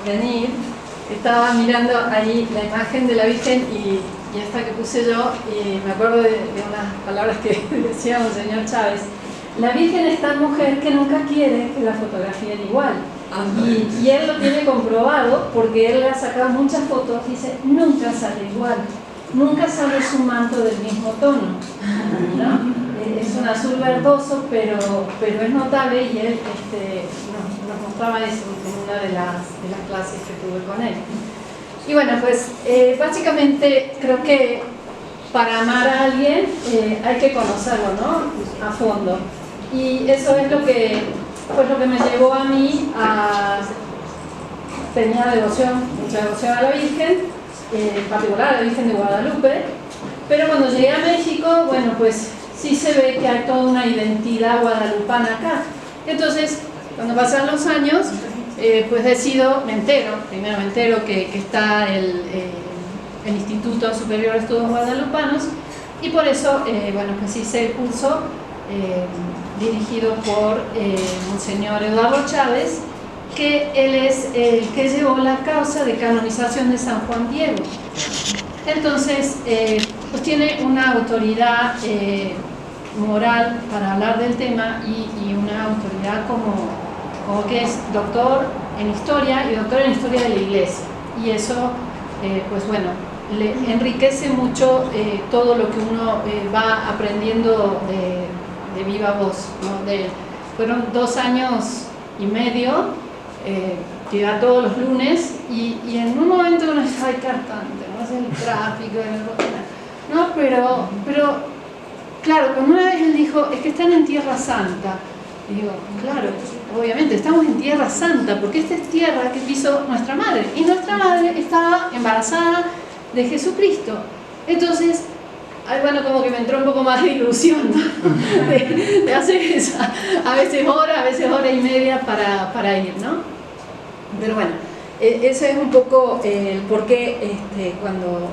venir, estaba mirando ahí la imagen de la Virgen y esta que puse yo, y me acuerdo de unas palabras que decía un señor Chávez. La Virgen es tan mujer que nunca quiere que la fotografíen igual. Y él lo tiene comprobado porque él le ha sacado muchas fotos y dice, nunca sale igual, nunca sale su manto del mismo tono, ¿no? Es un azul verdoso, pero es notable, y él nos mostraba eso en una de las clases que tuve con él. Y bueno, pues básicamente creo que para amar a alguien hay que conocerlo, ¿no? A fondo. Y eso es lo que me llevó a mí a... Tenía mucha devoción a la Virgen, en particular a la Virgen de Guadalupe, pero cuando llegué a México, bueno, pues sí se ve que hay toda una identidad guadalupana acá. Entonces, cuando pasan los años, pues me entero que está el Instituto Superior de Estudios Guadalupanos, y por eso, bueno, pues hice el curso dirigido por Monseñor Eduardo Chávez, que él es el que llevó la causa de canonización de San Juan Diego. Entonces, pues tiene una autoridad moral para hablar del tema, y una autoridad como que es doctor en historia y doctor en historia de la Iglesia, y eso pues bueno, le enriquece mucho todo lo que uno va aprendiendo de viva voz, ¿no? Fueron 2 años y medio que iba todos los lunes, y en un momento uno dice, ay, cantante, no es el tráfico, no, pero claro, cuando una vez él dijo, es que están en Tierra Santa, y digo, claro, obviamente estamos en Tierra Santa, porque esta es tierra que pisó nuestra madre, y nuestra madre estaba embarazada de Jesucristo. Entonces, bueno, como que me entró un poco más de ilusión, ¿no? de hacer esa, a veces hora y media para ir, ¿no? Pero bueno, ese es un poco el porqué cuando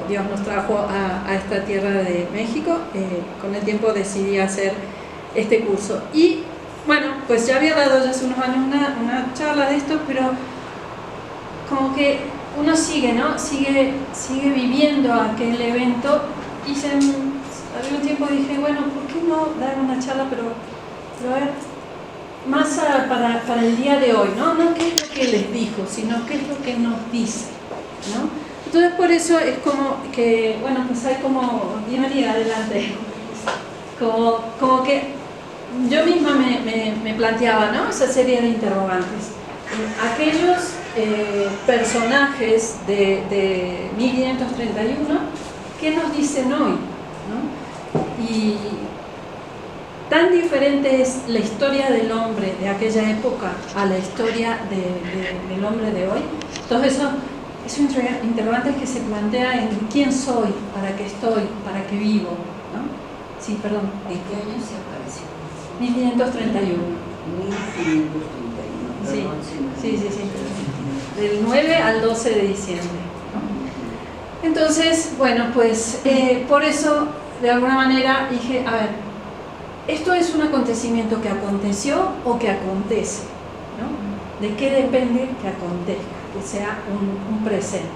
Dios nos trajo a esta tierra de México, con el tiempo decidí hacer este curso. Y bueno, pues ya había dado ya hace unos años una charla de esto, pero como que uno sigue, ¿no? Sigue viviendo aquel evento, y al mismo tiempo dije, bueno, ¿por qué no dar una charla, pero a ver, más para el día de hoy, ¿no? No qué es lo que les dijo, sino qué es lo que nos dice, ¿no? Entonces por eso es como que, bueno, pues hay como, bienvenida, adelante, como que yo misma me planteaba, ¿no? Esa serie de interrogantes. Aquellos personajes de 1531, ¿qué nos dicen hoy, ¿no? Y tan diferente es la historia del hombre de aquella época a la historia del hombre de hoy. Entonces esos interrogantes que se plantean en quién soy, para qué estoy, para qué vivo, ¿no? Sí, perdón. ¿En qué año se apareció? 1531. 1531. Sí. Del 9 al 12 de diciembre. Entonces, bueno, pues por eso, de alguna manera, dije, a ver, ¿esto es un acontecimiento que aconteció o que acontece, ¿no? ¿De qué depende que acontezca, que sea un presente,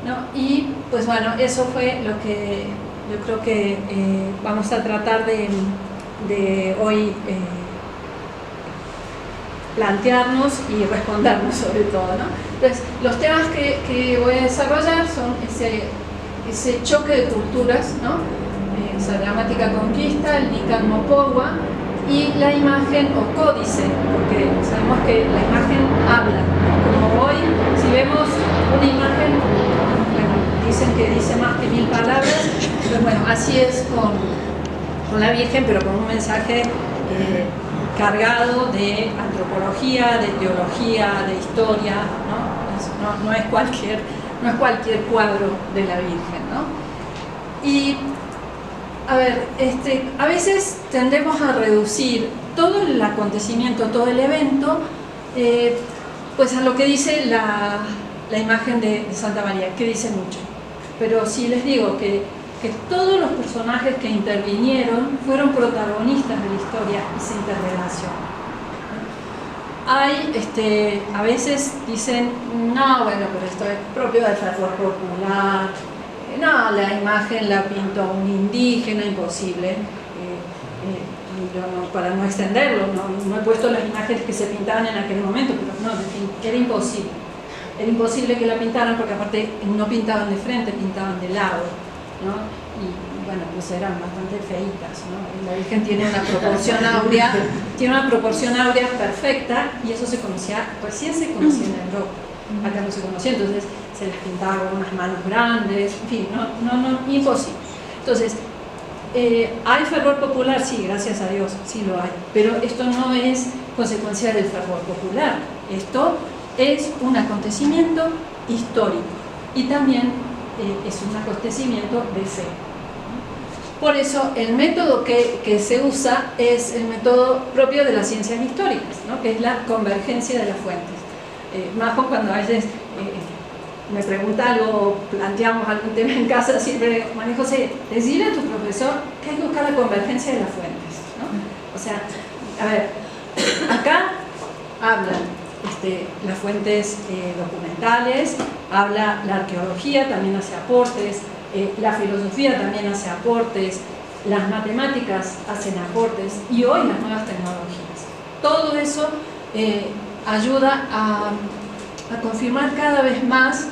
¿no? Y pues bueno, eso fue lo que yo creo que vamos a tratar de hoy plantearnos y respondernos sobre todo, ¿no? Entonces, los temas que voy a desarrollar son ese choque de culturas, ¿no? Esa dramática conquista, el Nican Mopogua, y la imagen o códice, porque sabemos que la imagen habla. Como hoy, si vemos una imagen, bueno, dicen que dice más que 1000 palabras, pues bueno, así es con la Virgen, pero con un mensaje cargado de antropología, de teología, de historia, ¿no? No es cualquier cuadro de la Virgen, ¿no? Y a ver, a veces tendemos a reducir todo el acontecimiento, todo el evento, pues a lo que dice la imagen de Santa María, que dice mucho. Pero si les digo que todos los personajes que intervinieron fueron protagonistas de la historia y se interrelacionan. hay, a veces dicen, no, bueno, pero esto es propio del fervor popular, no, la imagen la pintó un indígena, imposible. Yo no, para no extenderlo, no he puesto las imágenes que se pintaban en aquel momento, pero no, en fin, era imposible. Era imposible que la pintaran porque aparte no pintaban de frente, pintaban de lado, ¿no? Y bueno, pues eran bastante feitas, ¿no? La Virgen tiene una proporción áurea perfecta, y eso se conocía, recién se conocía en Europa, acá no se conocía, entonces se les pintaba con unas manos grandes, en fin, no, imposible. Entonces, ¿hay fervor popular? Sí, gracias a Dios, sí lo hay, pero esto no es consecuencia del fervor popular, esto es un acontecimiento histórico y también es un acontecimiento de fe. Por eso el método que se usa es el método propio de las ciencias históricas, ¿no? Que es la convergencia de las fuentes. Majo, cuando a veces me pregunta algo, planteamos algún tema en casa, siempre digo, María José, decirle a tu profesor que hay que buscar la convergencia de las fuentes, ¿no? O sea, a ver, acá hablan las fuentes documentales, habla la arqueología, también hace aportes, la filosofía también hace aportes, las matemáticas hacen aportes y hoy las nuevas tecnologías. Todo eso ayuda a confirmar cada vez más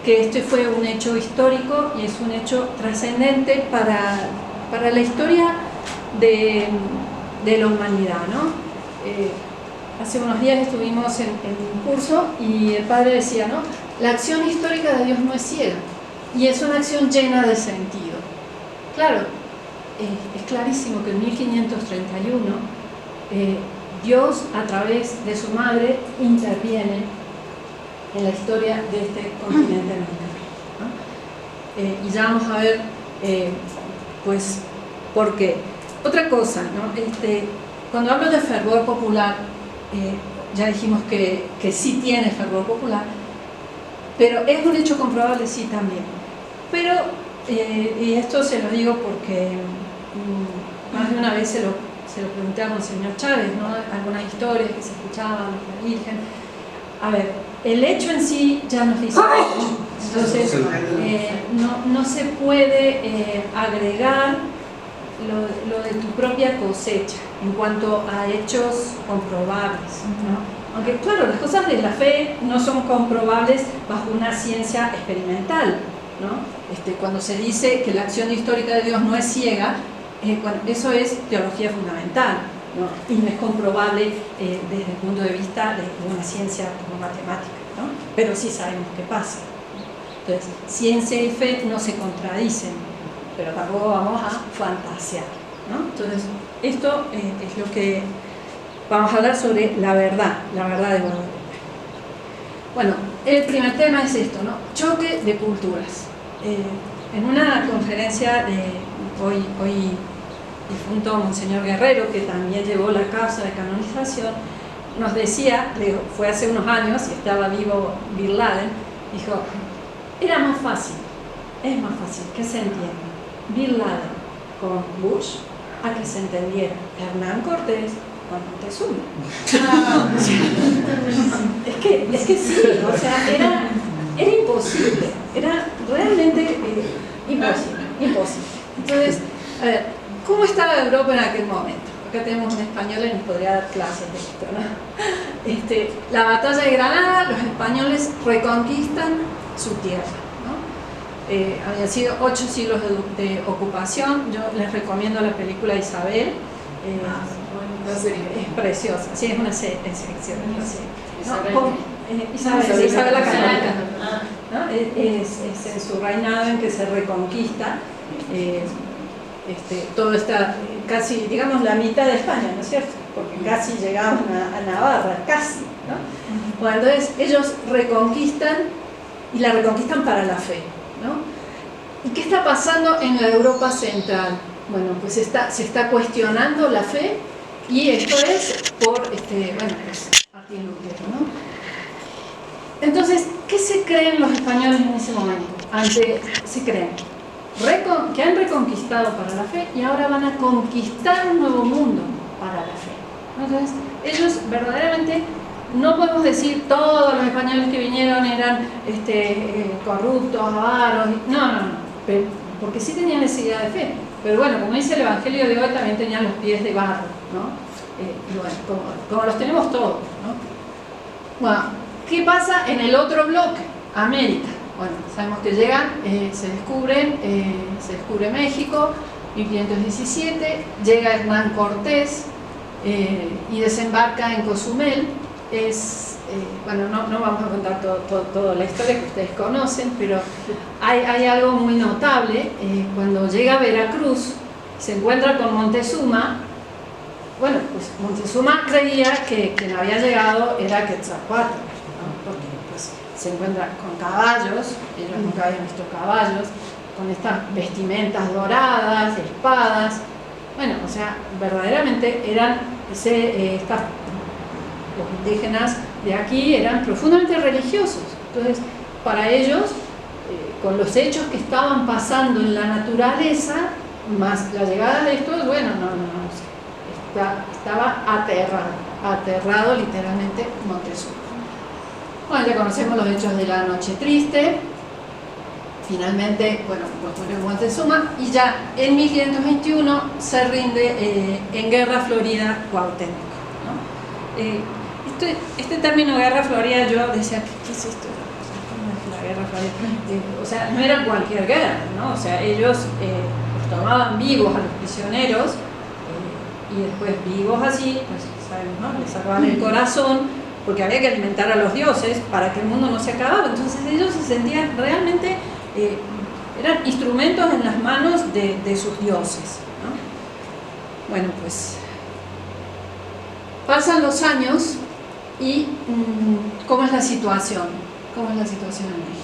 que este fue un hecho histórico y es un hecho trascendente para la historia de la humanidad, ¿no? Hace unos días estuvimos en un curso y el padre decía, ¿no? La acción histórica de Dios no es ciega y es una acción llena de sentido. Claro, es clarísimo que en 1531 Dios a través de su madre interviene en la historia de este continente americano, ¿no? Y ya vamos a ver pues por qué. Otra cosa, ¿no? Cuando hablo de fervor popular, ya dijimos que sí tiene fervor popular, pero es un hecho comprobable, sí, también. Pero, y esto se lo digo porque más de una vez se lo pregunté a Monseñor Chávez, ¿no? Algunas historias que se escuchaban de la Virgen. A ver, el hecho en sí ya nos dice mucho. Entonces, no se puede agregar lo de tu propia cosecha en cuanto a hechos comprobables, ¿no? Aunque claro, las cosas de la fe no son comprobables bajo una ciencia experimental, ¿no? Cuando se dice que la acción histórica de Dios no es ciega, bueno, eso es teología fundamental, ¿no? Y no es comprobable desde el punto de vista de una ciencia como matemática, ¿no? Pero sí sabemos qué pasa. Entonces, ciencia y fe no se contradicen, pero tampoco vamos a fantasear, ¿no? Entonces, esto es lo que vamos a hablar sobre la verdad de Guadalupe. Bueno, el primer tema es esto, ¿no? Choque de culturas. En una conferencia de hoy difunto Monseñor Guerrero, que también llevó la causa de canonización, nos decía, fue hace unos años y estaba vivo Bin Laden, dijo, era más fácil, es más fácil que se entienda Bin Laden con Bush a que se entendiera Hernán Cortés con Montezuma. Es que sí, o sea, era imposible, era realmente imposible. Entonces, a ver, ¿cómo estaba Europa en aquel momento? Acá tenemos un español y nos podría dar clases de esto, ¿no? La batalla de Granada, los españoles reconquistan su tierra, ¿no? Había sido 8 siglos de ocupación. Yo les recomiendo la película Isabel, es preciosa, sí, es una sección, Isabel la Católica, ¿no? Es en su reinado en que se reconquista todo está casi, digamos, la mitad de España, ¿no es cierto? Porque casi llegaban a Navarra, casi, ¿no? Bueno, entonces ellos reconquistan y la reconquistan para la fe, ¿no? ¿Y qué está pasando en la Europa central? Bueno, pues se está cuestionando la fe, y esto es por, pues Martín Lutero, ¿no? Entonces, ¿qué se creen los españoles en ese momento? Se creen que han reconquistado para la fe y ahora van a conquistar un nuevo mundo para la fe. Entonces, ellos verdaderamente no podemos decir todos los españoles que vinieron eran corruptos, avaros, no, porque sí tenían necesidad de fe. Pero bueno, como dice el Evangelio de hoy, también tenían los pies de barro, ¿no? Y bueno, como los tenemos todos, ¿no? Bueno, ¿qué pasa en el otro bloque? América. Bueno, sabemos que llegan, se descubre México, 1517, llega Hernán Cortés y desembarca en Cozumel. Bueno, no vamos a contar toda la historia que ustedes conocen, pero hay algo muy notable. Cuando llega a Veracruz, se encuentra con Montezuma. Bueno, pues Montezuma creía que quien había llegado era Quetzalcóatl, ¿no? Porque pues, se encuentra con caballos, ellos nunca habían visto caballos, con estas vestimentas doradas, espadas. Bueno, o sea, verdaderamente eran los indígenas de aquí eran profundamente religiosos. Entonces, para ellos, con los hechos que estaban pasando en la naturaleza, más la llegada de estos, bueno, estaba aterrado literalmente Montezuma. Bueno, ya conocemos los hechos de la Noche Triste. Finalmente, bueno, pues muere Montezuma y ya en 1521 se rinde en Guerra Florida Cuauhtémoc, ¿no? Este término Guerra Florida, yo decía, ¿qué es esto? ¿Cómo es la Guerra Florida? O sea, no era cualquier guerra, ¿no? O sea, ellos los tomaban vivos a los prisioneros y después vivos así, pues sabemos, ¿no? Les sacaban el corazón porque había que alimentar a los dioses para que el mundo no se acabara. Entonces ellos se sentían realmente, eran instrumentos en las manos de sus dioses, ¿no? Bueno, pues pasan los años y ¿cómo es la situación? ¿Cómo es la situación en México?